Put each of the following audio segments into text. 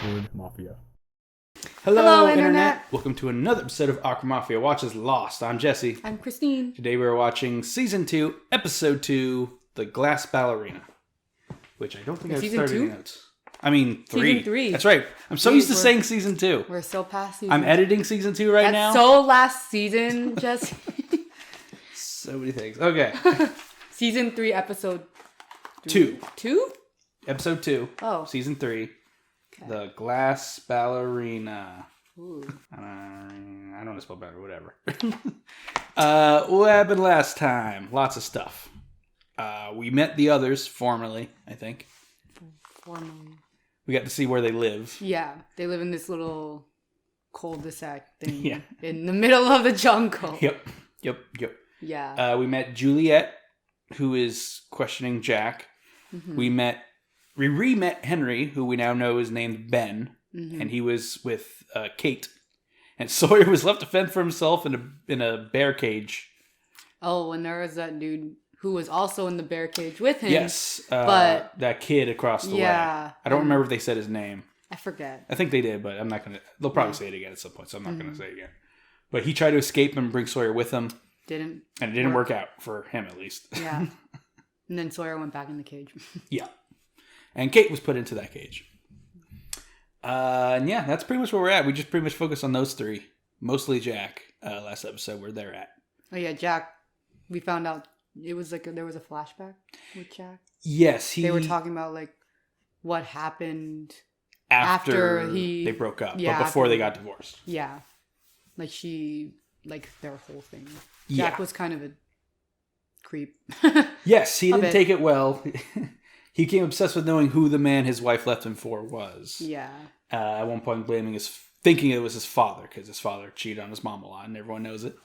Awkward Mafia. Hello, Internet. Welcome to another episode of Awkward Mafia Watches Lost. I'm Jesse. I'm Kristine. Today we are watching Season 2, Episode 2, The Glass Ballerina. Which I don't think I've Season started 2? any notes. I mean, 3. Season 3. That's right. I'm so used to saying Season 2. We're so past season. I'm editing Season 2 right now. So last season, Jesse. So many things. Okay. Season 3, Episode 2. 2? Episode 2. Oh. Season 3. Okay. The Glass Ballerina. Ooh. I don't know spell better, whatever. What happened last time? Lots of stuff. We met the others formally, I think. Formally. We got to see where they live. Yeah, they live in this little cul-de-sac thing Yeah. in the middle of the jungle. Yep. Yeah. We met Juliet, who is questioning Jack. Mm-hmm. We re-met Henry, who we now know is named Ben, Mm-hmm. and he was with Kate. And Sawyer was left to fend for himself in a bear cage. Oh, and there was that dude who was also in the bear cage with him. Yes, but that kid across the way. yeah, I don't remember if they said his name. I forget. I think they did, but I'm not gonna. They'll probably say it again at some point, so I'm not gonna say it again. But he tried to escape and bring Sawyer with him, Didn't. and it didn't work out for him at least. Yeah. And then Sawyer went back in the cage. Yeah, and Kate was put into that cage. And yeah, that's pretty much where we're at. We just pretty much focus on those three, mostly Jack. Last episode, where they're at. Oh yeah, Jack. We found out it was like there was a flashback with Jack. Yes, They were talking about like what happened after they broke up, yeah, but before after- they got divorced. Yeah, like their whole thing. Yeah. Jack was kind of a creep. Yes, he A didn't bit. take it well. He became obsessed with knowing who the man his wife left him for was. Yeah. At one point, thinking it was his father, because his father cheated on his mom a lot, and everyone knows it.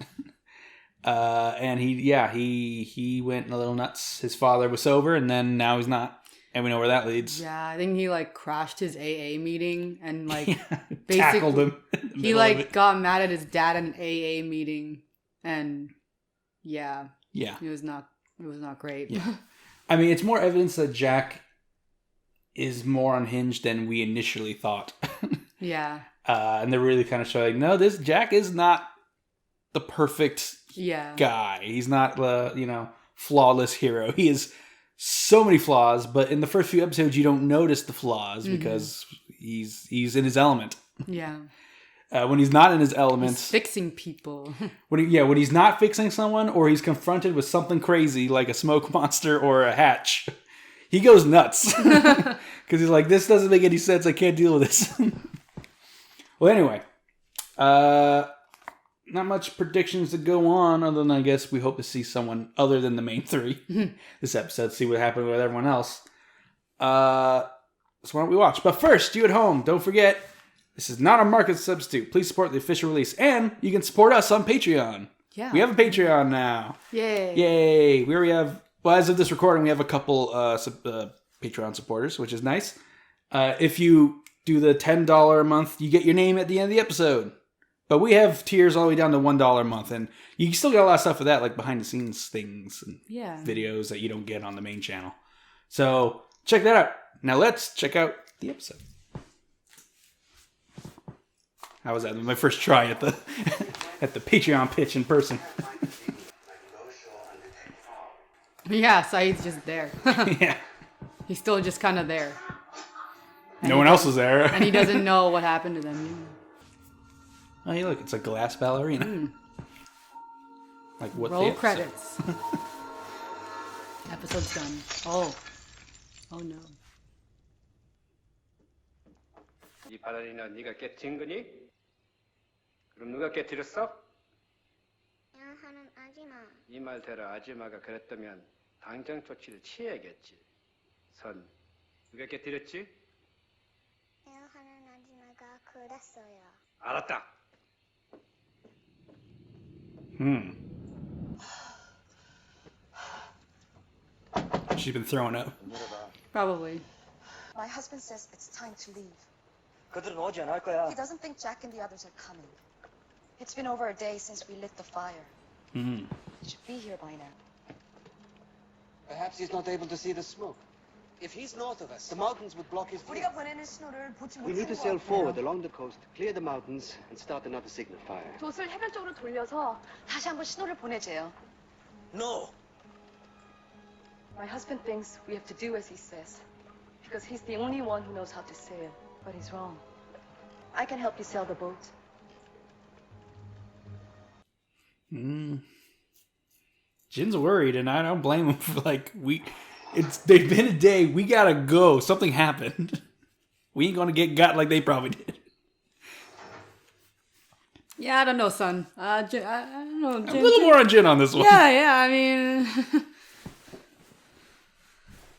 And he went a little nuts. His father was sober, and then now he's not, and we know where that leads. Yeah, I think he like crashed his AA meeting and like Tackled him. he like got mad at his dad at an AA meeting, and yeah, it was not great. Yeah. I mean, it's more evidence that Jack is more unhinged than we initially thought. Yeah. And they're really kind of showing, no, this Jack is not the perfect guy. He's not the, flawless hero. He has so many flaws, but in the first few episodes, you don't notice the flaws because he's in his element. Yeah. When he's not in his element, He's fixing people. when he's not fixing someone, or he's confronted with something crazy like a smoke monster or a hatch, he goes nuts because he's like, "This doesn't make any sense. I can't deal with this." Well, anyway, not much predictions to go on, other than I guess we hope to see someone other than the main three this episode. See what happened with everyone else. So why don't we watch? But first, you at home, don't forget. This is not a market substitute. Please support the official release. And you can support us on Patreon. Yeah. We have a Patreon now. Yay. We already have, well, as of this recording, we have a couple Patreon supporters, which is nice. If you do the $10 a month, you get your name at the end of the episode. But we have tiers all the way down to $1 a month. And you still get a lot of stuff for that, like behind the scenes things and videos that you don't get on the main channel. So check that out. Now let's check out the episode. How was that? My first try at the at the Patreon pitch in person. Yeah, Saeed's just there. Yeah. He's still just kind of there. And No one else was there. And he doesn't know what happened to them. Oh, hey, look, it's a glass ballerina. Like what? Roll credits. Episode's done. Oh no. 이 발레리나 네가 깨트린 거니? 그럼 누가 깨트렸어? 하는 아지마. 이 말대로 아줌마가 그랬다면 당장 조치를 취해야겠지. 선, 누가 깨트렸지? 하는 아지마가 그랬어요. 알았다. She's been throwing up. Probably. My husband says it's time to leave. 그들은 오지 않을 거야. He doesn't think Jack and the others are coming. It's been over a day since we lit the fire. Mm-hmm. He should be here by now. Perhaps he's not able to see the smoke. If he's north of us, the mountains would block his view. 우리가 보내는 신호를 보지 We need to sail forward along the coast, clear the mountains, and start another signal fire. 돛을 해변 쪽으로 돌려서 다시 한번 신호를 보내재요. No. My husband thinks we have to do as he says, because he's the only one who knows how to sail. But he's wrong. I can help you sail the boat. Jin's worried, and I don't blame him for they've been a day. We gotta go. Something happened. We ain't gonna get got like they probably did. Yeah, I don't know, son. I don't know. A little more on Jin on this one. Yeah, I mean...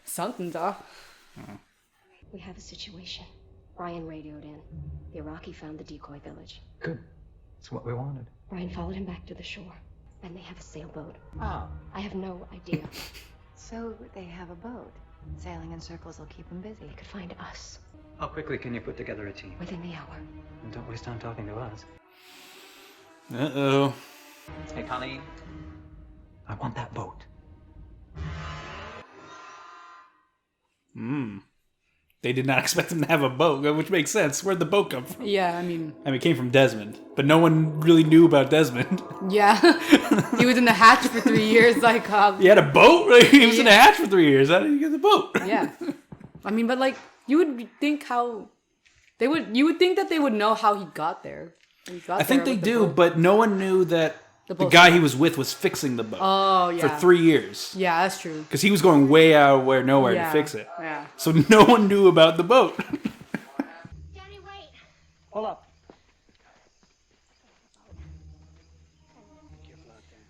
Something's off. We have a situation. Brian radioed in. The Iraqi found the decoy village. Good. It's what we wanted. Brian followed him back to the shore. And they have a sailboat. Oh. I have no idea. So they have a boat. Sailing in circles will keep them busy. They could find us. How quickly can you put together a team? Within the hour. And don't waste time talking to us. Uh-oh. Hey, Colleen. I want that boat. They did not expect him to have a boat, which makes sense. Where'd the boat come from? Yeah, I mean, it came from Desmond, but no one really knew about Desmond. Yeah. He was in the hatch for 3 years, He had a boat? He was in the hatch for 3 years. How did he get the boat? Yeah. I mean, but you would think you would think that they would know how he got there. I think they do, but no one knew that the guy he was with was fixing the boat. Oh, yeah. For 3 years. Yeah, that's true. Because he was going way out of nowhere to fix it. Yeah. So no one knew about the boat. Daddy, wait. Hold up. Careful out there.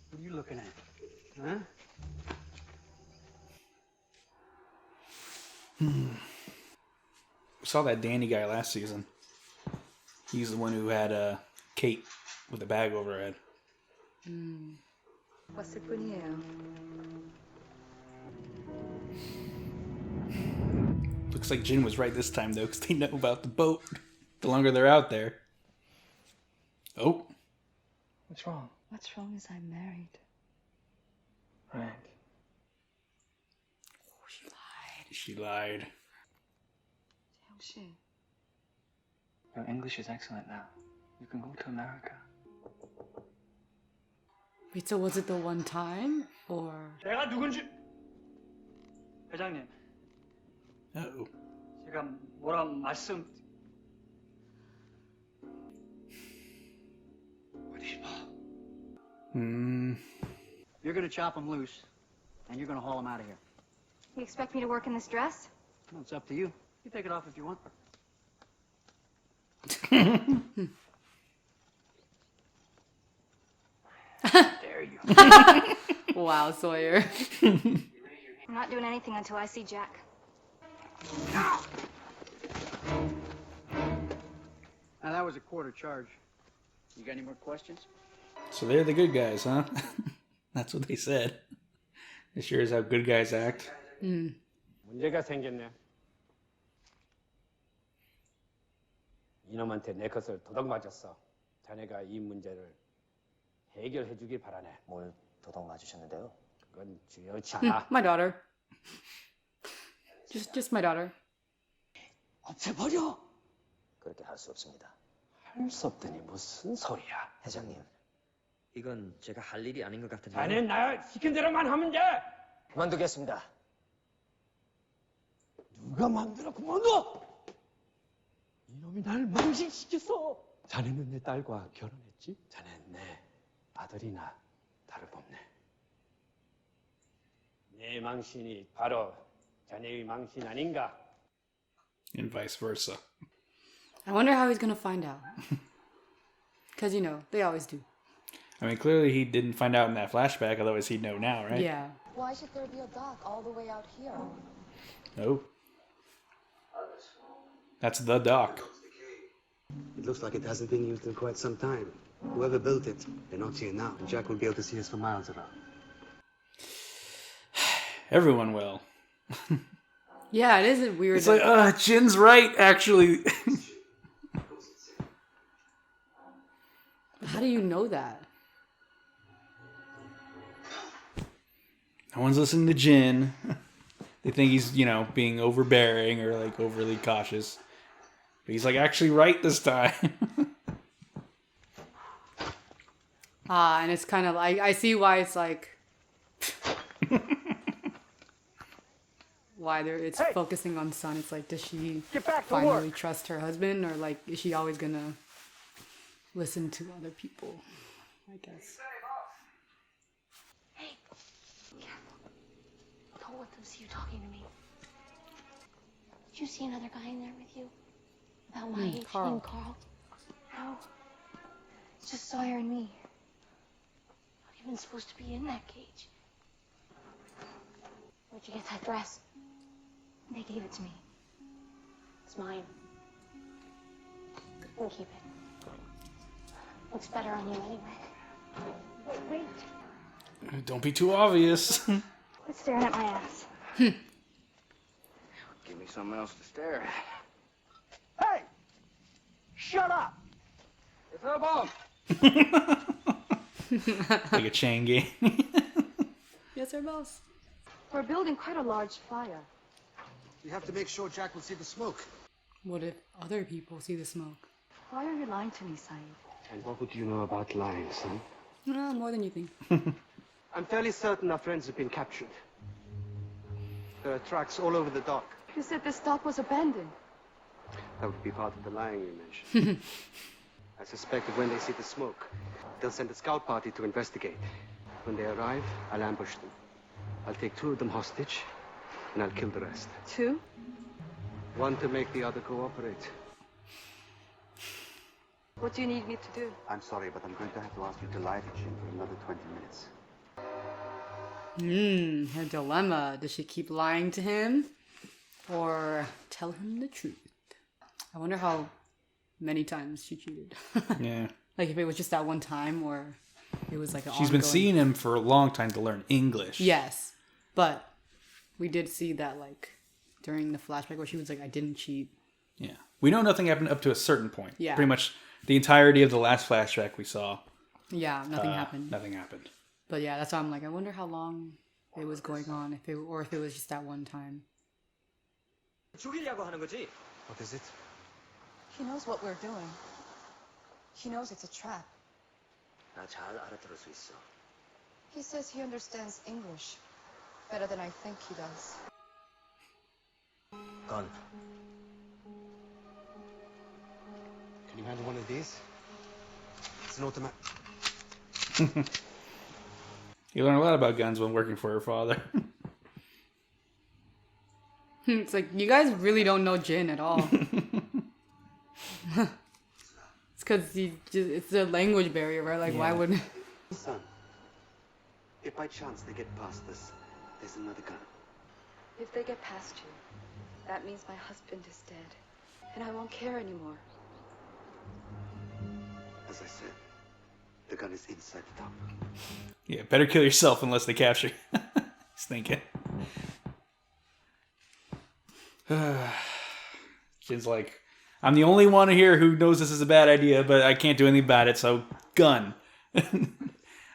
What are you looking at? Huh? We saw that Danny guy last season. He's the one who had Kate with a bag over her head. 왔을 뿐이에요. Looks like Jin was right this time, though, because they know about the boat. The longer they're out there. Oh. What's wrong? What's wrong is I'm married. Right. She lied. 태영 씨. Your English is excellent now. You can go to America. Wait, so was it the one time? Or... 내가 누군지 회장님. Uh-oh. 제가 뭐라 말씀 어디 봐. You're gonna chop him loose, and you're gonna haul him out of here. You expect me to work in this dress? Well, it's up to you. You take it off if you want. Dare you. Wow, Sawyer. I'm not doing anything until I see Jack. Now that was a quarter charge. You got any more questions? So they're the good guys, huh? That's what they said. This sure is how good guys act. 문제가 생겼네. 이놈한테 내 것을 도둑 맞았어. 자네가 이 문제를 해결해 주길 바라네. 뭘 도둑 맞으셨는데요? 그건 중요치 않아. My daughter. Just my daughter. 없애버려. 그렇게 할 수 없습니다. 할 수 없더니 무슨 소리야. 회장님, 이건 제가 할 일이 아닌 것 같은데요. 자네 나 시킨 대로만 하면 돼. 그만두겠습니다. 누가 마음대로 그만둬? 이놈이 날 망신시켰어. 자네는 내 딸과 결혼했지? 자네는 내 아들이나 다름없네. 내 망신이 바로 자네의 망신 아닌가? And vice versa. I wonder how he's gonna find out. Because, they always do. I mean, clearly he didn't find out in that flashback, otherwise he'd know now, right? Yeah. Why should there be a dock all the way out here? No. That's the dock. It looks like it hasn't been used in quite some time. Whoever built it, they're not here now. Jack will be able to see us for miles around. Everyone will. Yeah, it is weird. It's like, Jin's right, actually. How do you know that? No one's listening to Jin. They think he's, being overbearing or like overly cautious. But he's like actually right this time. And it's kind of like, I see why it's like, why it's focusing on Sun. It's like, does she finally trust her husband, or like, is she always gonna listen to other people? I guess. Hey, careful. Don't let them see you talking to me. Did you see another guy in there with you? About my age, named Carl? No. It's just Sawyer and me. Not even supposed to be in that cage. Where'd you get that dress? They gave it to me. It's mine. You can keep it. Looks better on you anyway. Wait. Don't be too obvious. Quit staring at my ass. Give me something else to stare at. Hey! Shut up! It's her bomb. Like a chain gang. Yes, sir, boss. We're building quite a large fire. We have to make sure Jack will see the smoke. What if other people see the smoke? Why are you lying to me, Saeed? And what would you know about lying, son? No, more than you think. I'm fairly certain our friends have been captured. There are tracks all over the dock. You said this dock was abandoned. That would be part of the lying you mentioned. I suspect that when they see the smoke, they'll send a scout party to investigate. When they arrive, I'll ambush them. I'll take 2 of them hostage, and I'll kill the rest. 2? 1 to make the other cooperate. What do you need me to do? I'm sorry, but I'm going to have to ask you to lie to Jim for another 20 minutes. Her dilemma. Does she keep lying to him, or tell him the truth? I wonder how many times she cheated. Yeah. Like if it was just that one time, or it was like an She's been seeing him for a long time to learn English. Yes, but we did see that like during the flashback where she was like, "I didn't cheat." Yeah. We know nothing happened up to a certain point. Yeah. Pretty much the entirety of the last flashback we saw. Yeah, nothing happened. Nothing happened. But yeah, that's why I'm like, I wonder how long it was going on, if it was just that one time. 죽이려고 하는 거지? What is it? He knows what we're doing. He knows it's a trap. 나 잘 알아들을 수 있어. He says he understands English better than I think he does. 건. Can you handle one of these? It's an automatic. You learn a lot about guns when working for her father. It's like, you guys really don't know Jin at all. It's because it's a language barrier, right? Like, why would... Son, if by chance they get past us, there's another gun. If they get past you, that means my husband is dead. And I won't care anymore. As I said, the gun is inside the top. Yeah, better kill yourself unless they capture you. He's thinking. Jin's like, I'm the only one here who knows this is a bad idea, but I can't do anything about it, so gun.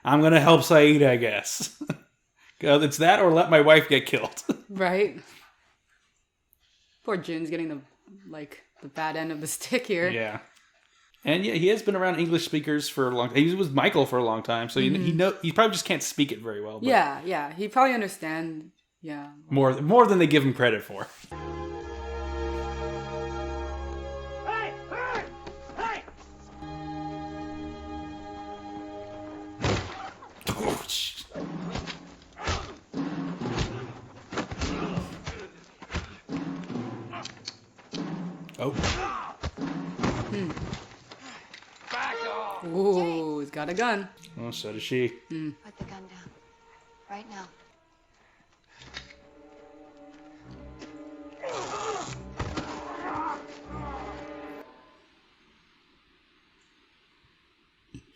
I'm going to help Saeed, I guess. It's that or let my wife get killed. Right? Poor Jin's getting the bad end of the stick here. Yeah. And yeah, he has been around English speakers for a long time. He was with Michael for a long time, so he probably just can't speak it very well. But yeah. He probably understands. Yeah. More than they give him credit for. Hey! Hey! Hey! Oh, shit. Oh. Ooh, he's got a gun. Oh, so does she. Put the gun down. Right now.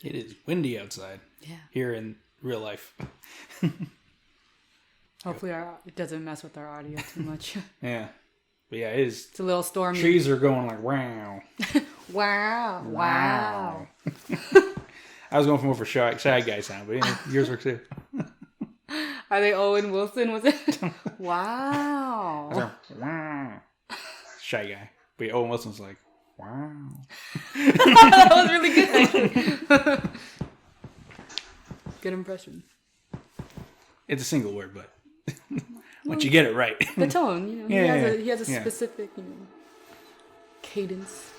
It is windy outside. Yeah. Here in real life. Hopefully it doesn't mess with our audio too much. Yeah. But yeah, it is. It's a little stormy. Trees are going like, wow. Wow. I was going for more for shy guy sound, but yeah, yours works too. Are they Owen Wilson? Was it? Wow. Wow. Shy guy. But Owen Wilson's like, wow. That was really good, actually. Good impression. It's a single word, but once you get it right. The tone, you know. Yeah, he has a yeah. specific, you know, cadence.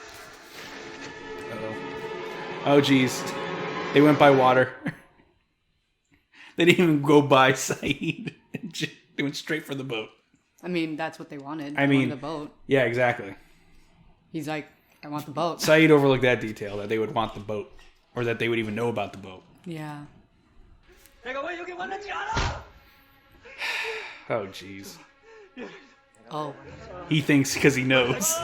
Uh-oh. Oh, geez. They went by water. They didn't even go by Saeed. They went straight for the boat. I mean, that's what they wanted. I They mean, wanted the boat. Yeah, exactly. He's like, I want the boat. Saeed overlooked that detail, that they would want the boat. Or that they would even know about the boat. Yeah. Oh, jeez. Oh. He thinks because he knows.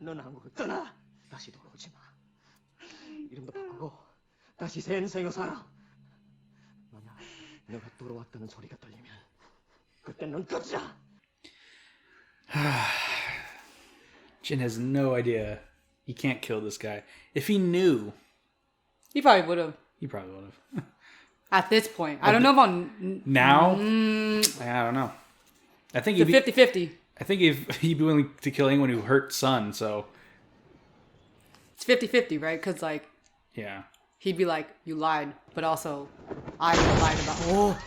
넌 한국을 떠나. 다시 돌아오지 마. 이름도 바꾸고 다시 새 인생을 살아. 만약 내가 돌아왔다는 소리가 들리면 그땐 넌 끝이야. Jin has no idea. He can't kill this guy. If he knew, He probably would have. he probably would have. At this point. I don't know about... Now? I don't know. I think The he'd be 50-50. I think if he'd be willing to kill anyone who hurt Sun, so It's 50-50, right? Because, like, yeah. he'd be like, you lied. But also, I lied about... Oh.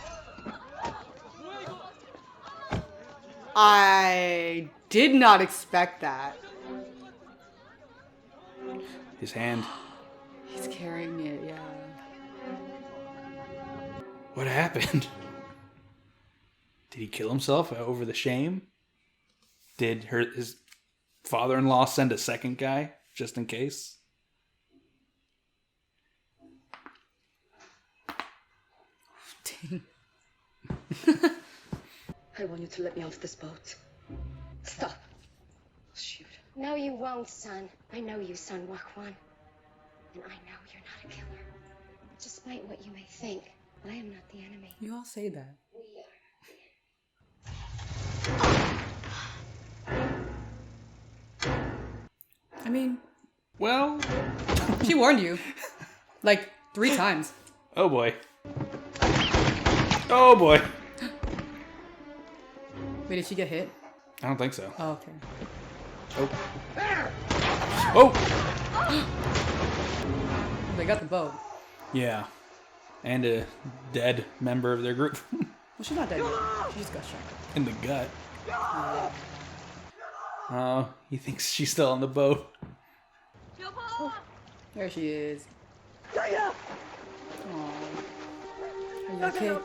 I did not expect that. His hand. He's carrying it, yeah. What happened? Did he kill himself over the shame? Did his father-in-law send a second guy just in case? Dang. I want you to let me onto this boat. Stop. Shoot. No, you won't, son. I know you, Sun Wakwan. And I know you're not a killer. Despite what you may think, I am not the enemy. You all say that. We are. I mean, Well, she warned you. Like, 3 times. oh boy. Oh boy. Wait, did she get hit? I don't think so. Oh, okay. Oh. Oh! They got the boat. Yeah. And a dead member of their group. Well, she's not dead yet. She just got shot. In the gut. Oh, he thinks she's still on the boat. There she is. Aww. Are you okay?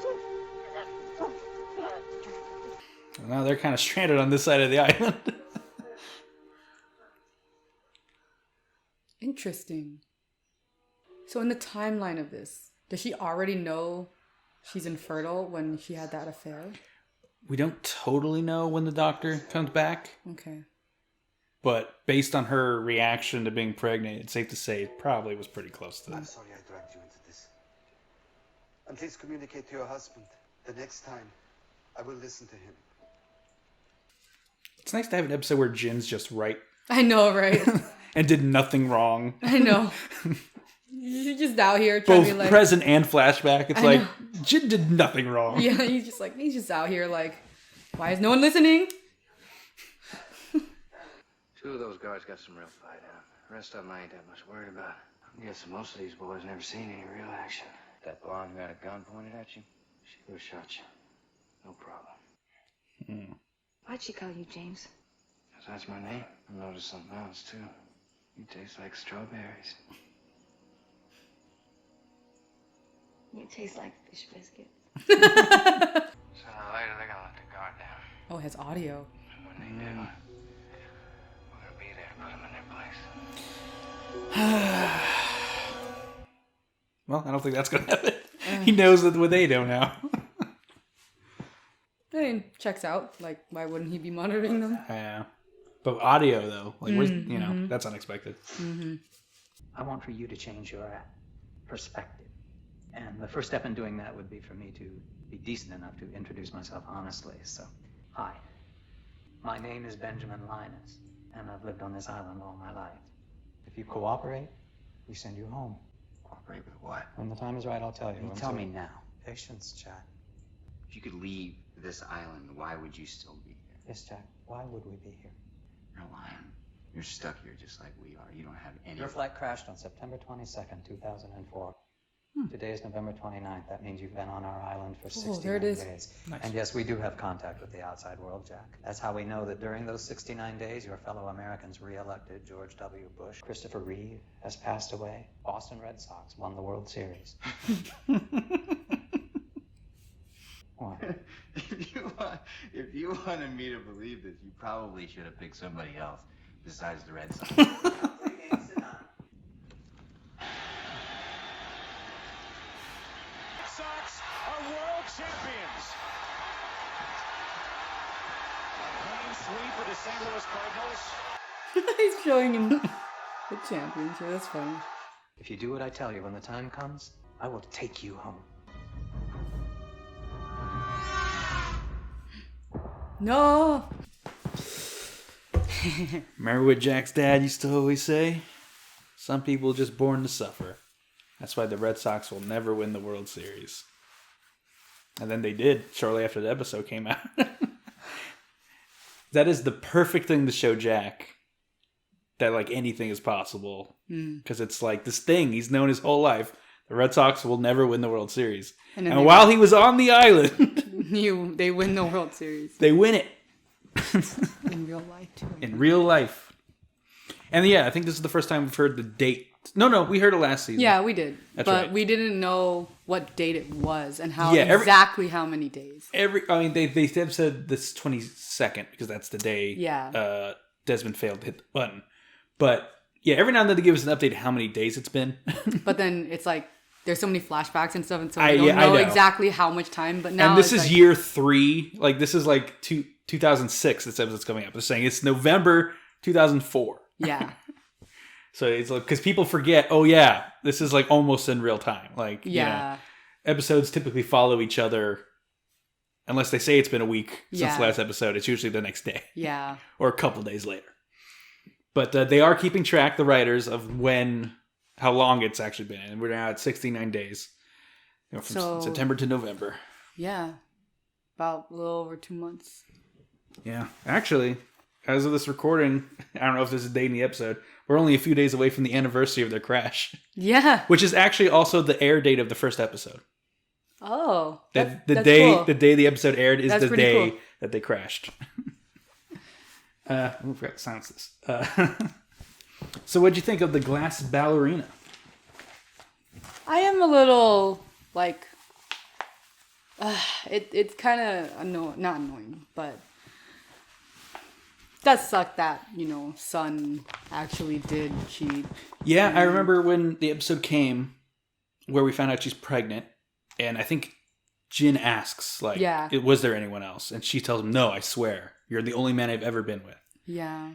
Now they're kind of stranded on this side of the island. Interesting. So in the timeline of this, does she already know she's infertile when she had that affair? We don't totally know when the doctor comes back. Okay. But based on her reaction to being pregnant, it's safe to say it probably was pretty close to I'm that. sorry I dragged you into this. And please communicate to your husband. The next time, I will listen to him. It's nice to have an episode where Jin's just right I know, right? and did nothing wrong. I know. She's just out here trying Both to be like... present and flashback. It's I like, know. Jin did nothing wrong. Yeah, he's just out here like, why is no one listening? 2 of those guards got some real fight in them. The rest of them I ain't that much worried about. I'm guessing most of these boys never seen any real action. That blonde who had a gun pointed at you, she would have shot you. No problem. Why'd she call you James? 'Cause that's my name. I noticed something else, too. You taste like strawberries. You taste like fish biscuit. Sooner or later, they're gonna let the guard down. Oh, it has audio. And when they do, we're gonna be there to put them in their place. Well, I don't think that's going to happen. He knows that what they know now. I mean, checks out. Like, why wouldn't he be monitoring them? Yeah. But audio, though, like, where's, you know, that's unexpected. I want for you to change your perspective. And the first step in doing that would be for me to be decent enough to introduce myself honestly. So, hi. My name is Benjamin Linus. and I've lived on this island all my life. If you cooperate, we send you home. Cooperate with what? When the time is right, I'll tell you. You tell me now. Patience, Jack. If you could leave this island, why would you still be here? Yes, Jack. Why would we be here? You're lying. You're stuck here just like we are. You don't have any... Your flight crashed on September 22nd, 2004. Today is November 29th. That means you've been on our island for 69 there it is. days. Nice. And yes, we do have contact with the outside world, Jack. That's how we know that during those 69 days, your fellow Americans re-elected George W. Bush. Christopher Reeve has passed away. Boston Red Sox won the World Series. What? If you wanted me to believe this, you probably should have picked somebody else besides the Red Sox. Sox are world champions. A clean sweep of the St. Louis Cardinals. He's showing him the championship. That's funny. If you do what I tell you when the time comes, I will take you home. No. Remember what Jack's dad used to always say? Some people are just born to suffer. That's why the Red Sox will never win the World Series. And then they did shortly after the episode came out. That is the perfect thing to show Jack that like anything is possible. Because it's like this thing he's known his whole life. The Red Sox will never win the World Series. And while he was on the island... they win the World Series. They win it. In real life, too. In real life. And yeah, I think this is the first time we've heard the date. No, we heard it last season. Yeah, we did. That's but right. we didn't know what date it was and how exactly how many days. They said this 22nd because that's the day Desmond failed to hit the button. But yeah, every now and then they give us an update how many days it's been. But then it's like there's so many flashbacks and stuff, and so I don't know exactly how much time. But now and this is like, year 3. Like this is like 2006. This episode's coming up. It's saying it's November 2004. Yeah. So it's like because people forget. Oh yeah, this is like almost in real time. Like you know, episodes typically follow each other, unless they say it's been a week since the last episode. It's usually the next day. Yeah. Or a couple days later. But they are keeping track, the writers, of how long it's actually been. And we're now at 69 days. You know, from September to November. Yeah. About a little over 2 months. Yeah. Actually, as of this recording, I don't know if this is a date in the episode, we're only a few days away from the anniversary of their crash. Yeah. Which is actually also the air date of the first episode. Oh. The that's day cool. The day the episode aired is the day cool. that they crashed. I forgot to silence this. So what'd you think of the glass ballerina? I am a little like it's kind of not annoying, but it does suck that Sun actually did cheat. Yeah, I remember when the episode came where we found out she's pregnant, and I think Jin asks was there anyone else? And she tells him, no, I swear, you're the only man I've ever been with. Yeah.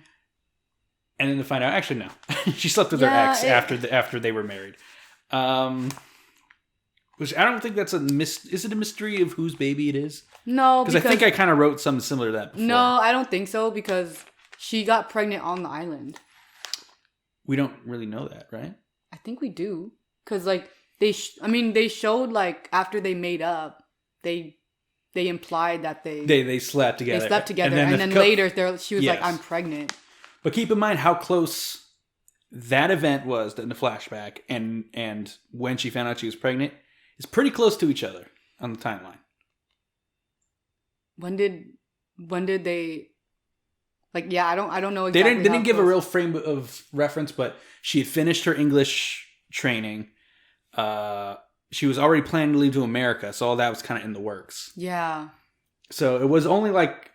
And then to find out, actually no, she slept with her ex after they were married. Which I don't think that's is it a mystery of whose baby it is? No, because I think I kind of wrote something similar to that before. No, I don't think so because she got pregnant on the island. We don't really know that, right? I think we do because like they showed like after they made up, they implied that they slept together. They slept together, and then later she was like, "I'm pregnant." But keep in mind how close that event was in the flashback, and when she found out she was pregnant, is pretty close to each other on the timeline. When did they? Like, yeah, I don't know exactly. They didn't give a real frame of reference, but she had finished her English training. She was already planning to leave to America, so all that was kind of in the works. Yeah. So it was only like,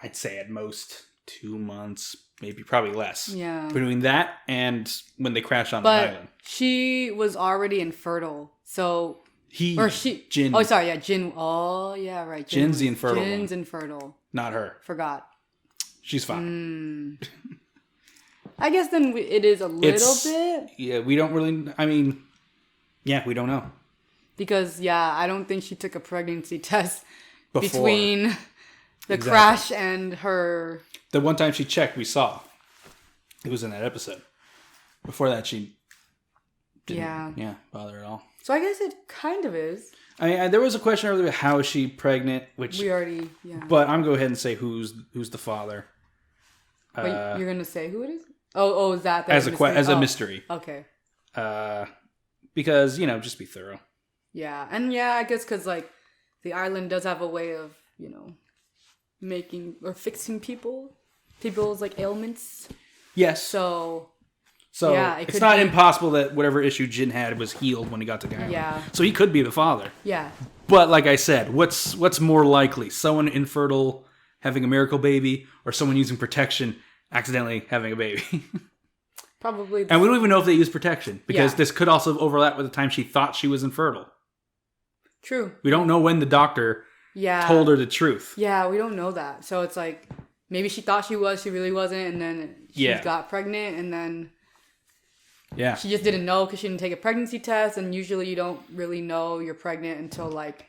I'd say at most 2 months, maybe probably less. Yeah. Between that and when they crashed on the island. She was already infertile, so Jin. Oh, sorry, yeah, Jin. Oh, yeah, right. Jin's the infertile. Jin's infertile. Not her. Forgot. She's fine. I guess then it is a little bit. Yeah, we don't really. I mean, yeah, we don't know. Because, I don't think she took a pregnancy test between the crash and her. The one time she checked, we saw. It was in that episode. Before that, she didn't bother at all. So I guess it kind of is. There was a question earlier about how is she pregnant, which we already, But I'm going to go ahead and say who's the father. Wait, you're going to say who it is? Oh, is that as a mystery? Okay. Because just be thorough. Yeah, and I guess because like the island does have a way of making or fixing people's like ailments. Yes. So it's not impossible that whatever issue Jin had was healed when he got to the island. Yeah. So he could be the father. Yeah. But like I said, what's more likely? Someone infertile having a miracle baby, or someone using protection accidentally having a baby? Probably. And we don't even know if they use protection, because this could also overlap with the time she thought she was infertile. True. We don't know when the doctor told her the truth. Yeah, we don't know that. So it's like, maybe she thought she really wasn't, and then she got pregnant, and then she just didn't know because she didn't take a pregnancy test, and usually you don't really know you're pregnant until like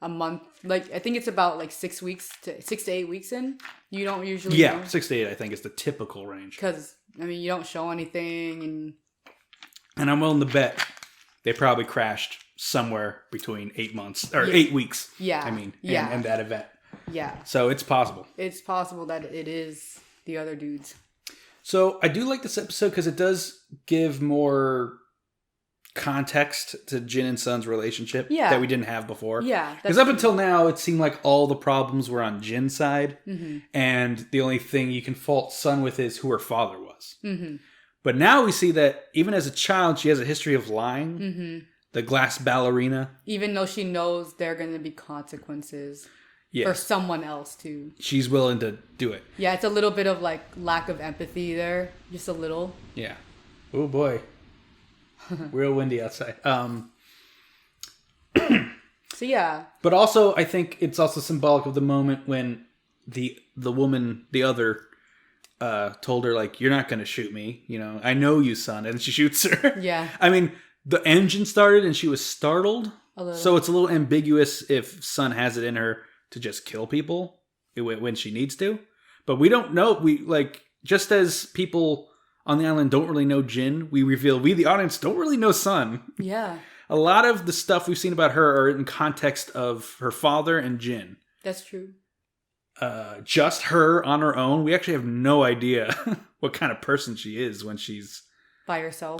a month. Like, I think it's about like 6 to 8 weeks in. You don't usually know. 6 to 8 I think is the typical range. Because, you don't show anything, and I'm willing to bet they probably crashed somewhere between 8 months or 8 weeks. Yeah. And that event. Yeah. So it's possible. It's possible that it is the other dudes. So I do like this episode because it does give more context to Jin and Sun's relationship that we didn't have before. Yeah. Because up until now, it seemed like all the problems were on Jin's side. Mm-hmm. And the only thing you can fault Sun with is who her father was. Mm-hmm. But now we see that even as a child, she has a history of lying. Mm-hmm. The glass ballerina. Even though she knows there are going to be consequences for someone else too. She's willing to do it. Yeah, it's a little bit of like lack of empathy there. Just a little. Yeah. Oh boy. Real windy outside. So yeah. But also, I think it's also symbolic of the moment when the woman, the other, told her, like, you're not going to shoot me. I know you, son. And she shoots her. Yeah. The engine started and she was startled. So it's a little ambiguous if Sun has it in her to just kill people when she needs to. But we don't know. Just as people on the island don't really know Jin, we the audience, don't really know Sun. Yeah. A lot of the stuff we've seen about her are in context of her father and Jin. That's true. Just her on her own, we actually have no idea what kind of person she is when she's by herself.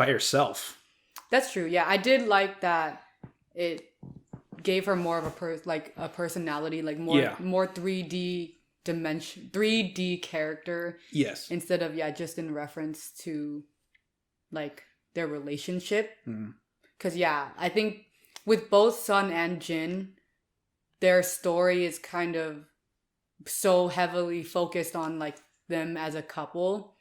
That's true. Yeah, I did like that. It gave her more of a personality, like more 3D dimension, 3D character. Yes. Instead of just in reference to like their relationship. Because I think with both Sun and Jin, their story is kind of so heavily focused on like them as a couple.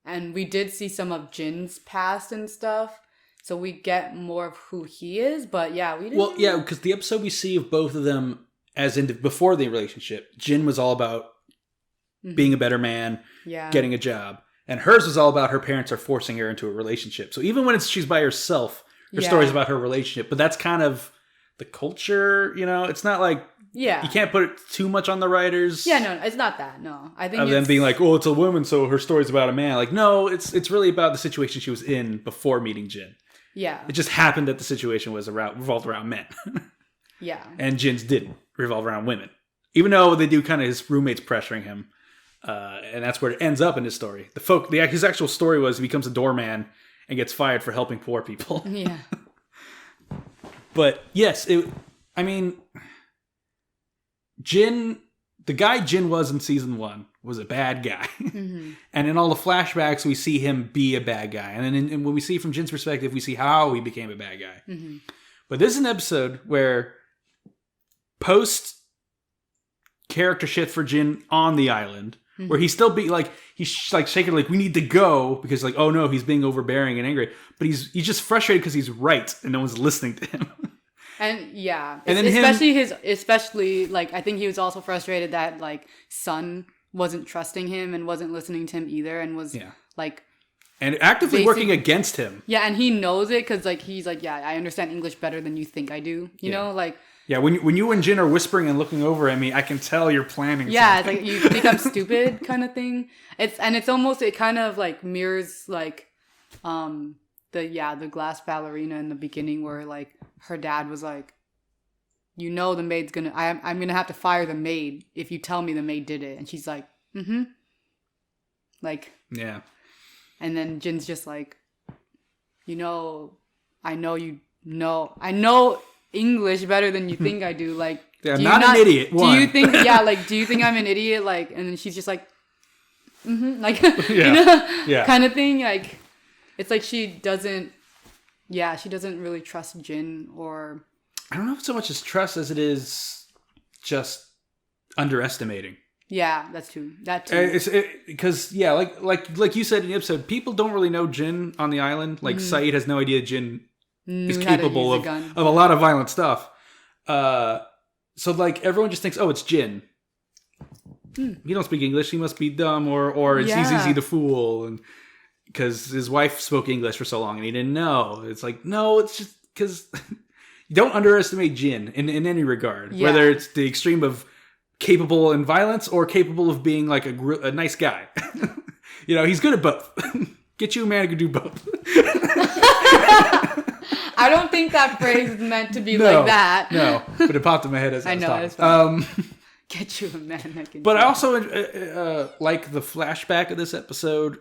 And we did see some of Jin's past and stuff, so we get more of who he is. But we didn't. Well, because the episode we see of both of them before the relationship, Jin was all about being a better man, getting a job, and hers was all about her parents are forcing her into a relationship. So even when she's by herself, her story's about her relationship. But that's kind of the culture, It's not like you can't put it too much on the writers. Yeah, no, it's not that. No, I think of them being like, oh, it's a woman, so her story's about a man. Like, no, it's really about the situation she was in before meeting Jin. Yeah, it just happened that the situation was revolved around men. Yeah, and Jin's didn't revolve around women, even though they do kind of his roommates pressuring him, and that's where it ends up in his story. His actual story was he becomes a doorman and gets fired for helping poor people. Yeah, but yes, Jin, the guy Jin was in season 1 was a bad guy. Mm-hmm. And in all the flashbacks, we see him be a bad guy. And then when we see from Jin's perspective, we see how he became a bad guy. Mm-hmm. But this is an episode where post character shift for Jin on the island, where he's still he's like shaking, like, we need to go, because like, oh no, he's being overbearing and angry. But he's just frustrated because he's right and no one's listening to him. And especially like, I think he was also frustrated that like Sun wasn't trusting him and wasn't listening to him either, and was like, and actively working against him. Yeah, and he knows it because like he's like, I understand English better than you think I do. You know, like Yeah, when you and Jin are whispering and looking over at me, I can tell you're planning. Yeah, something. it's like you think I'm stupid kind of thing. It kind of like mirrors like the glass ballerina in the beginning where like her dad was like, you know, the maid's gonna I'm gonna have to fire the maid if you tell me the maid did it, and she's like, mm-hmm. Like, yeah. And then Jin's just like, you know, I know English better than you think I do. Like, yeah, not an idiot. Do you think? Yeah, like, do you think I'm an idiot? Like, and then she's just like, mm-hmm, like, kind of thing. Like, it's like she doesn't really trust Jin, or I don't know if it's so much as trust as it is just underestimating. Yeah, that's true. That too. Because like you said in the episode, people don't really know Jin on the island. Like Saeed has no idea Jin is capable of a lot of violent stuff. So like everyone just thinks, oh, it's Jin. He don't speak English. He must be dumb, or he's easy to fool, and because his wife spoke English for so long and he didn't know. It's like, no, it's just because you don't underestimate Jin in any regard, whether it's the extreme of capable in violence or capable of being like a nice guy. You know, he's good at both. Get you a man who can do both. I don't think that phrase is meant to be like that. No, but it popped in my head as I was talking. Get you a man that can. But I also like the flashback of this episode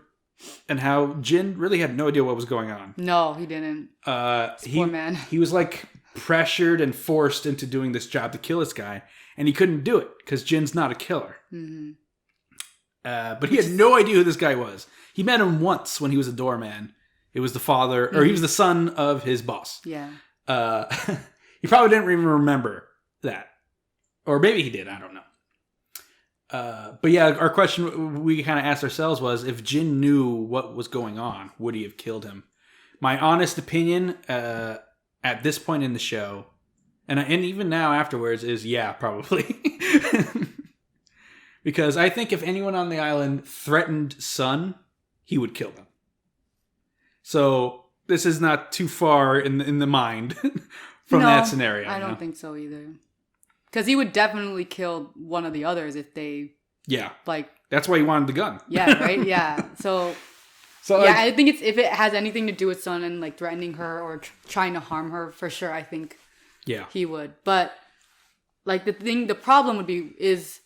and how Jin really had no idea what was going on. No, he didn't. Poor man. He was like pressured and forced into doing this job to kill this guy, and he couldn't do it because Jin's not a killer. Mm-hmm. But he had no idea who this guy was. He met him once when he was a doorman. It was the father, or he was the son of his boss. Yeah. He probably didn't even remember that. Or maybe he did, I don't know. But yeah, our question we kind of asked ourselves was, if Jin knew what was going on, would he have killed him? My honest opinion, at this point in the show, and even now afterwards, is yeah, probably. Because I think if anyone on the island threatened Sun, he would kill them. So this is not too far in the mind from that scenario. I don't think so either. Because he would definitely kill one of the others if they... Yeah. Like... That's why he wanted the gun. Yeah, right? Yeah. So yeah, I think if it has anything to do with Sun and like threatening her or trying to harm her, for sure, I think he would. But like the problem would be is...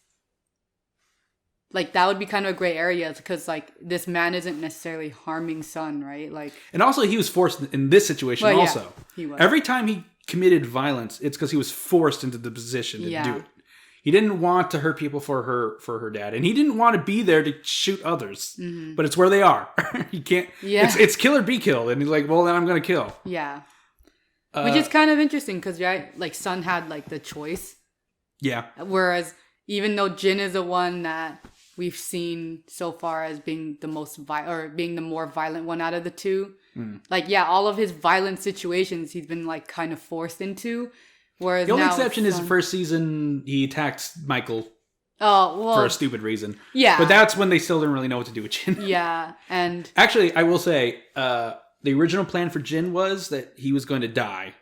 Like, that would be kind of a gray area because, like, this man isn't necessarily harming Sun, right? Like, and also, he was forced in this situation also. Yeah, he was. Every time he committed violence, it's because he was forced into the position to do it. He didn't want to hurt people for her dad. And he didn't want to be there to shoot others. Mm-hmm. But it's where they are. He can't... Yeah. It's kill or be killed. And he's like, well, then I'm going to kill. Yeah. Which is kind of interesting because, right, like, Sun had, like, the choice. Yeah. Whereas, even though Jin is the one that... we've seen so far as being the being the more violent one out of the two. Like, yeah, all of his violent situations he's been like kind of forced into. Whereas the only exception is the first season he attacked Michael. Oh, well, for a stupid reason. Yeah, but that's when they still didn't really know what to do with Jin. Yeah, and actually, I will say the original plan for Jin was that he was going to die,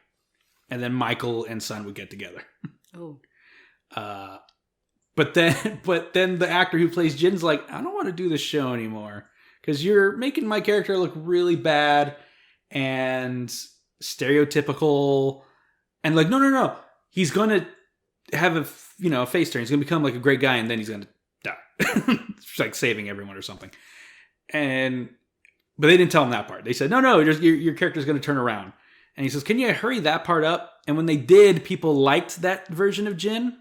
and then Michael and Sun would get together. Oh. But then the actor who plays Jin's like, I don't want to do this show anymore because you're making my character look really bad and stereotypical, and like, no, he's going to have a face turn. He's going to become like a great guy, and then he's going to die, it's like saving everyone or something. But they didn't tell him that part. They said, no, your character's going to turn around, and he says, can you hurry that part up? And when they did, people liked that version of Jin.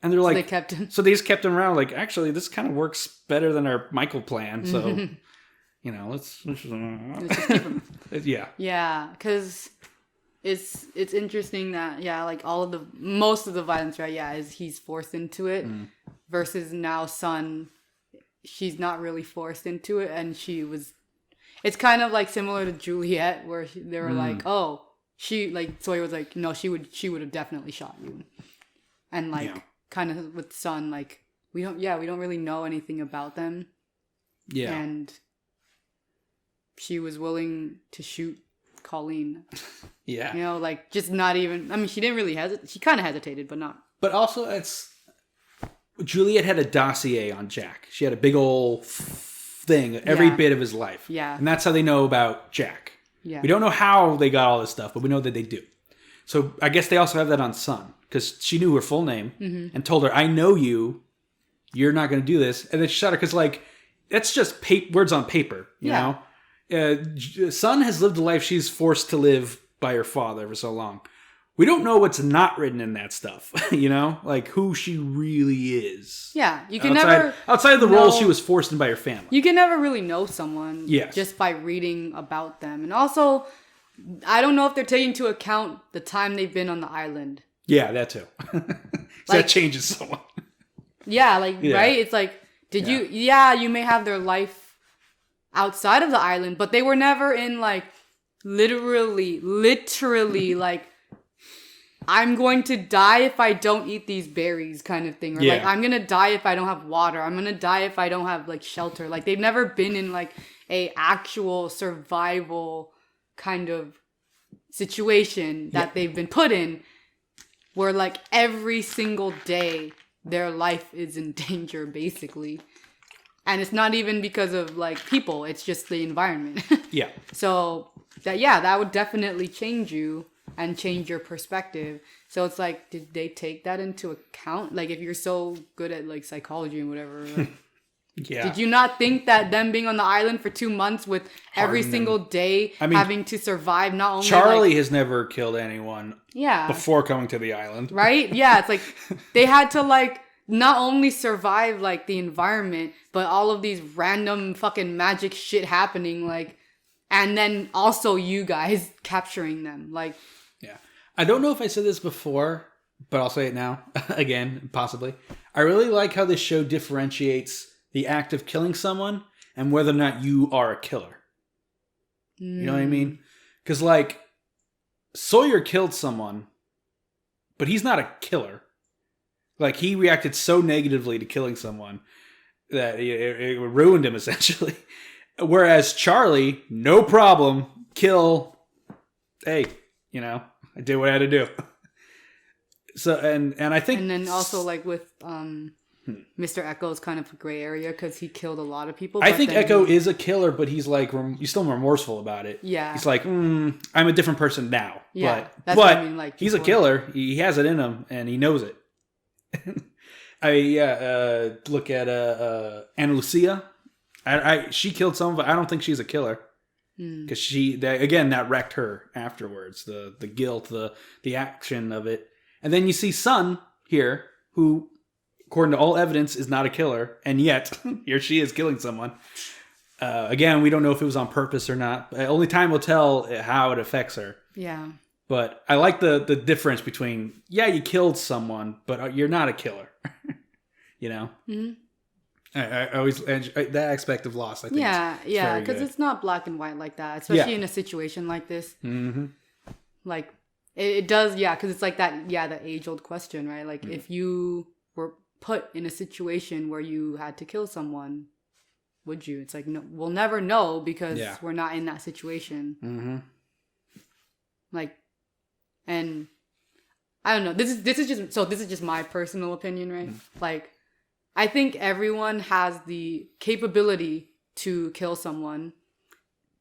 And they're like, so they just kept him around. Like, actually, this kind of works better than our Michael plan. So, let's just keep him. Yeah. Yeah, because it's interesting that like most of the violence, right? Yeah, is he's forced into it, versus now Sun, she's not really forced into it, and she was. It's kind of like similar to Juliet, where they were like, oh, she like Sawyer was like, no, she would have definitely shot you, and like. Yeah. Kind of with Sun, like we don't really know anything about them. Yeah. And she was willing to shoot Colleen. Yeah. You know, like, just not even... I mean, she didn't really hesitate. She kind of hesitated, but not... But also, Juliet had a dossier on Jack. She had a big old thing, every bit of his life. Yeah. And that's how they know about Jack. Yeah. We don't know how they got all this stuff, but we know that they do. So I guess they also have that on Sun, because she knew her full name and told her, I know you. You're not going to do this. And then she shot her, because, like, that's just words on paper, you know? Sun has lived a life she's forced to live by her father for so long. We don't know what's not written in that stuff, you know? Like, who she really is. Yeah, you can never... Outside of the role she was forced in by her family. You can never really know someone just by reading about them. And also, I don't know if they're taking into account the time they've been on the island. Yeah, that too. That changes someone. Yeah, like, right? It's like, you may have their life outside of the island, but they were never in, like, literally, like, I'm going to die if I don't eat these berries kind of thing. Or like, I'm going to die if I don't have water. I'm going to die if I don't have, like, shelter. Like, they've never been in, like, a actual survival kind of situation that they've been put in where, like, every single day their life is in danger, basically. And it's not even because of, like, people. It's just the environment. Yeah. So, that would definitely change you and change your perspective. So it's like, did they take that into account? Like, if you're so good at, like, psychology and whatever, like, did you not think that them being on the island for 2 months with every single day having to survive, not only Charlie has never killed anyone before coming to the island. Right? Yeah, it's like they had to, like, not only survive, like, the environment, but all of these random fucking magic shit happening, like, and then also you guys capturing them, like. Yeah. I don't know if I said this before, but I'll say it now. Again, possibly. I really like how this show differentiates the act of killing someone and whether or not you are a killer. You know what I mean? Because, like, Sawyer killed someone, but he's not a killer. Like, he reacted so negatively to killing someone that it ruined him, essentially. Whereas Charlie, no problem, kill. Hey, you know, I did what I had to do. So, and I think... And then also, like, with Mr. Echo's kind of a gray area because he killed a lot of people. I think Echo is a killer, but he's, like, he's still remorseful about it. Yeah. He's like, I'm a different person now. Yeah, that's what I mean. Like, he's a killer. He has it in him, and he knows it. Look at Ana Lucia. She killed someone, but I don't think she's a killer. Because that wrecked her afterwards. The guilt, the action of it. And then you see Sun here, who, according to all evidence, is not a killer. And yet, here she is killing someone. Again, we don't know if it was on purpose or not. Only time will tell how it affects her. Yeah. But I like the difference between, you killed someone, but you're not a killer. You know? Mm-hmm. I always that aspect of loss. I think, yeah, because it's not black and white like that, especially in a situation like this. Mm-hmm. Like it does, because it's like that. Yeah, the age-old question, right? Like if you were put in a situation where you had to kill someone, would you? It's like, no, we'll never know because we're not in that situation. Mm-hmm. Like, and I don't know. This is just my personal opinion, right? Mm-hmm. Like. I think everyone has the capability to kill someone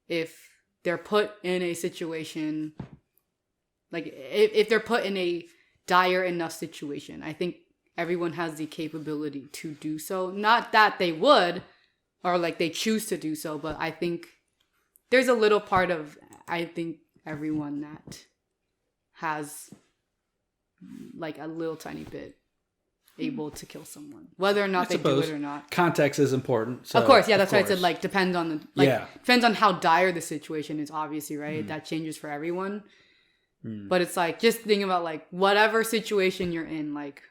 if they're put in a situation, like if they're put in a dire enough situation. I think everyone has the capability to do so. Not that they would, or like they choose to do so, but I think there's a little part of, I think, everyone that has like a little tiny bit able to kill someone, whether or not they do it or not. Context is important. So, of course, that's why I said, like, depends on depends on how dire the situation is, obviously, right? That changes for everyone. But it's like, just think about, like, whatever situation you're in, like...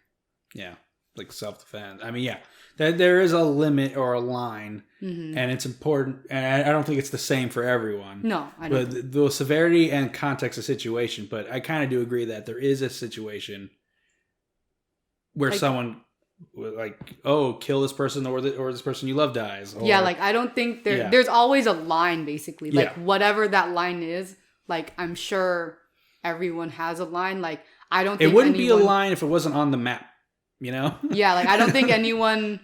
Yeah, like self-defense. I mean, there is a limit or a line, and it's important, and I don't think it's the same for everyone. No, I don't. But the severity and context of situation, but I kind of do agree that there is a situation where someone like, kill this person or this person you love dies. Or, like, I don't think there's always a line, basically. Like, whatever that line is, like, I'm sure everyone has a line. Like, I don't It think wouldn't be a line if it wasn't on the map, you know? Yeah, like, I don't think anyone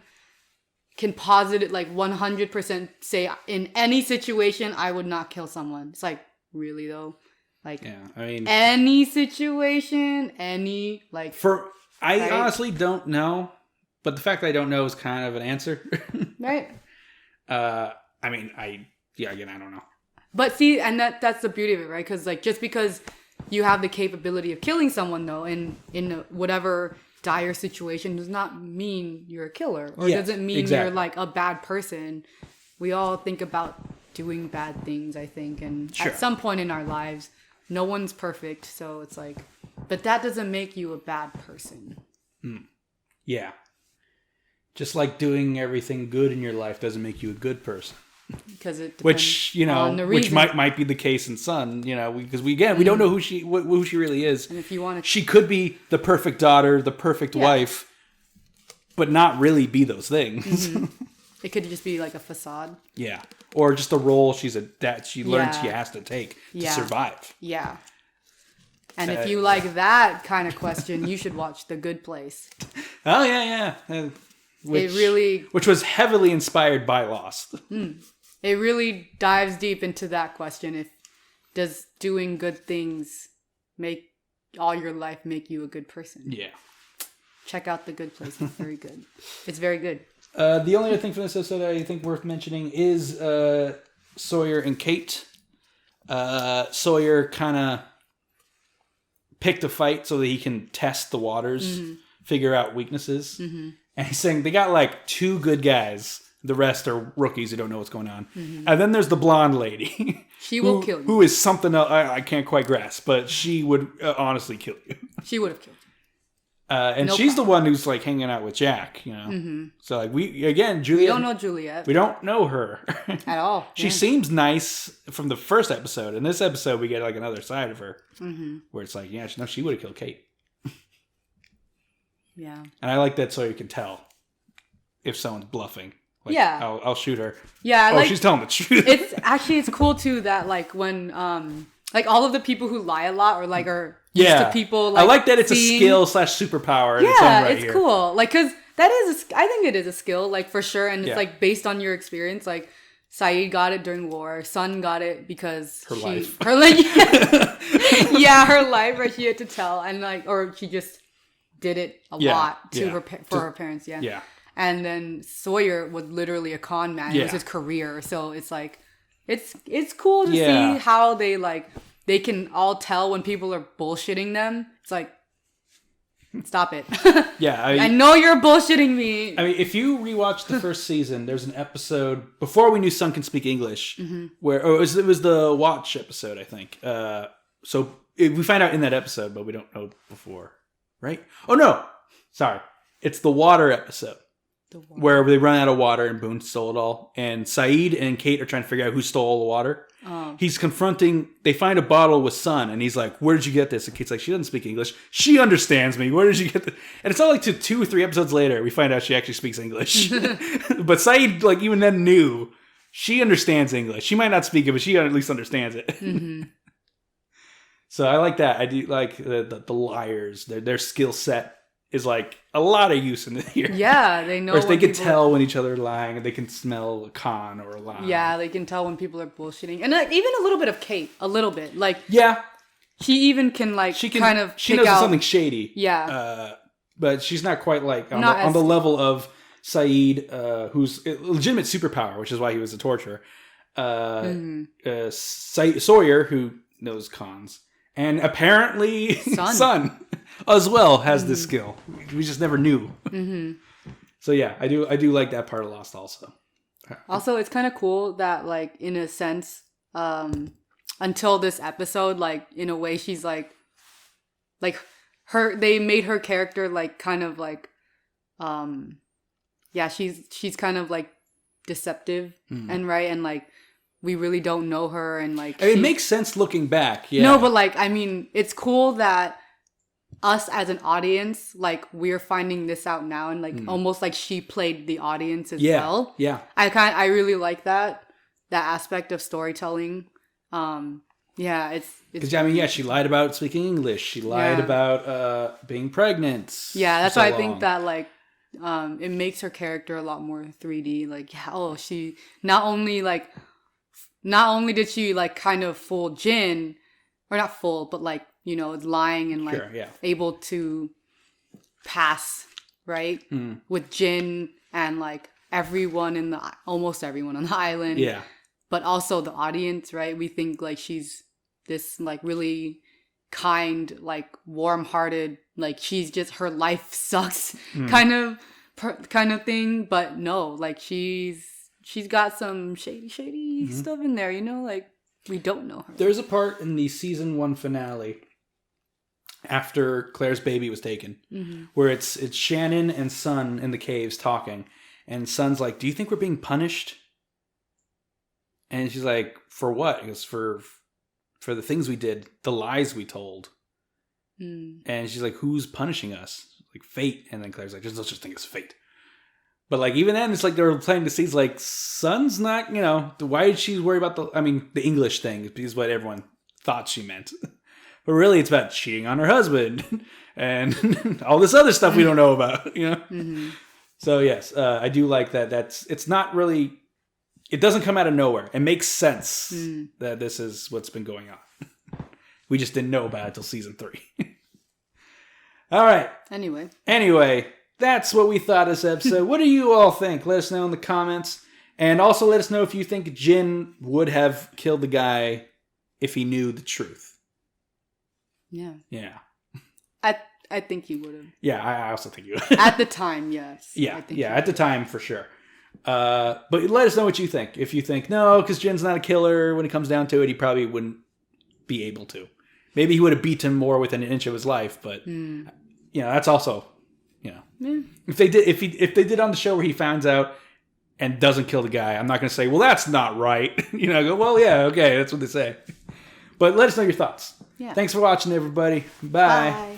can positive, like, 100% say, in any situation, I would not kill someone. It's like, really, though? Like, yeah, I mean... Any situation, like... I honestly don't know, but the fact that I don't know is kind of an answer. Right. I mean, again, I don't know. But see, and that's the beauty of it, right? Because, like, just because you have the capability of killing someone, though, in whatever dire situation, does not mean you're a killer. Or doesn't mean you're, like, a bad person. We all think about doing bad things, I think. And at some point in our lives, no one's perfect. So it's like... But that doesn't make you a bad person. Yeah. Just like doing everything good in your life doesn't make you a good person. Because it depends on the which reason. might be the case in Sun, you know, because we don't know who she really is. And if you want to, she could be the perfect daughter, the perfect wife, but not really be those things. Mm-hmm. It could just be like a facade. Yeah, or just a role she learned she has to take to survive. Yeah. And if you like that kind of question, you should watch The Good Place. Oh yeah. Which was heavily inspired by Lost. It really dives deep into that question. Does doing good things make all your life make you a good person? Yeah. Check out The Good Place. It's very good. It's very good. The only other thing from this episode I think worth mentioning is Sawyer and Kate. Sawyer kind of picked a fight so that he can test the waters, figure out weaknesses. Mm-hmm. And he's saying they got like 2 good guys. The rest are rookies who don't know what's going on. Mm-hmm. And then there's the blonde lady. She will kill you. Who is something else I can't quite grasp, but she would honestly kill you. She would have killed you. And she's the one who's like hanging out with Jack, you know. Mm-hmm. So like Juliet. We don't know Juliet. We don't know her at all. She seems nice from the first episode. In this episode, we get like another side of her, where it's like, she would have killed Kate. Yeah. And I like that Sawyer can tell if someone's bluffing. Like, I'll shoot her. Yeah. She's telling the truth. It's cool too that like when like all of the people who lie a lot or like are used to people. Like, I like that it's a skill / superpower. Yeah, it's cool. Like, cause I think it is a skill, like for sure, and it's like based on your experience. Like Saeed got it during war. Sun got it because her life, right? She had to tell, and like, or she just did it a lot to her parents. Yeah. And then Sawyer was literally a con man. It was his career, so it's like, it's cool to see how they can all tell when people are bullshitting them. It's like, stop it. I know you're bullshitting me. I mean, if you rewatch the first season, there's an episode before we knew Sun can speak English, where it was the Watch episode, I think. So we find out in that episode, but we don't know before, right? Oh no, sorry, it's the water episode. Where they run out of water and Boone stole it all. And Saeed and Kate are trying to figure out who stole the water. Oh. He's confronting... They find a bottle with Sun and he's like, where did you get this? And Kate's like, she doesn't speak English. She understands me. Where did you get this? And it's not like 2 or 3 episodes later we find out she actually speaks English. But Saeed, like, even then knew she understands English. She might not speak it, but she at least understands it. Mm-hmm. So I like that. I do like the liars. Their skill set is like a lot of use in here. Yeah, they know. Whereas they can tell when each other are lying, and they can smell a con or a lie. Yeah, they can tell when people are bullshitting, and even a little bit of Kate, a little bit, like she even can like she knows something shady. Yeah, but she's not quite like on the level of Saeed, who's a legitimate superpower, which is why he was a torturer. Sawyer, who knows cons, and apparently Sun as well has this skill. We just never knew. Mm-hmm. So yeah, I do like that part of Lost also. Also, it's kind of cool that like in a sense, until this episode, like in a way, she's like they made her character like kind of like, she's kind of like deceptive and right and like. We really don't know her and like... it makes sense looking back, yeah. No, but like, I mean, it's cool that us as an audience, like we're finding this out now and like almost like she played the audience as well. Yeah. I really like that aspect of storytelling. Yeah, it's because I mean, yeah, she lied about speaking English. She lied about being pregnant. Yeah, that's why I think that like it makes her character a lot more 3D. Like, she not only did she like kind of fool Jin, or not fool, but like lying and like able to pass right with Jin and like almost everyone on the island. Yeah. But also the audience, right? We think like she's this like really kind, like warm-hearted, like she's just her life sucks kind of thing. But no, like she's got some shady stuff in there, like we don't know her. There's a part in the season 1 finale after Claire's baby was taken where it's Shannon and Sun in the caves talking, and Sun's like, "Do you think we're being punished?" And she's like, "For what?" He goes, for the things we did, the lies we told. And she's like, "Who's punishing us?" Like, fate. And then Claire's like, "Let's just think it's fate." But like, even then, it's like they're planting the seeds. Like, Sun's not, why did she worry about the English thing is what everyone thought she meant. But really, it's about cheating on her husband and all this other stuff we don't know about, So yes, I do like that. It's not really. It doesn't come out of nowhere. It makes sense that this is what's been going on. We just didn't know about it until season 3. All right. Anyway, that's what we thought of this episode. What do you all think? Let us know in the comments. And also let us know if you think Jin would have killed the guy if he knew the truth. Yeah. Yeah. I think he would have. Yeah, I also think you would. At the time, yes. Yeah, at the time, for sure. But let us know what you think. If you think, no, because Jin's not a killer, when it comes down to it, he probably wouldn't be able to. Maybe he would have beat him more within an inch of his life, but that's also, if they did on the show where he finds out and doesn't kill the guy, I'm not going to say, well, that's not right. Go, well, yeah, okay, that's what they say. But let us know your thoughts. Yeah. Thanks for watching, everybody. Bye.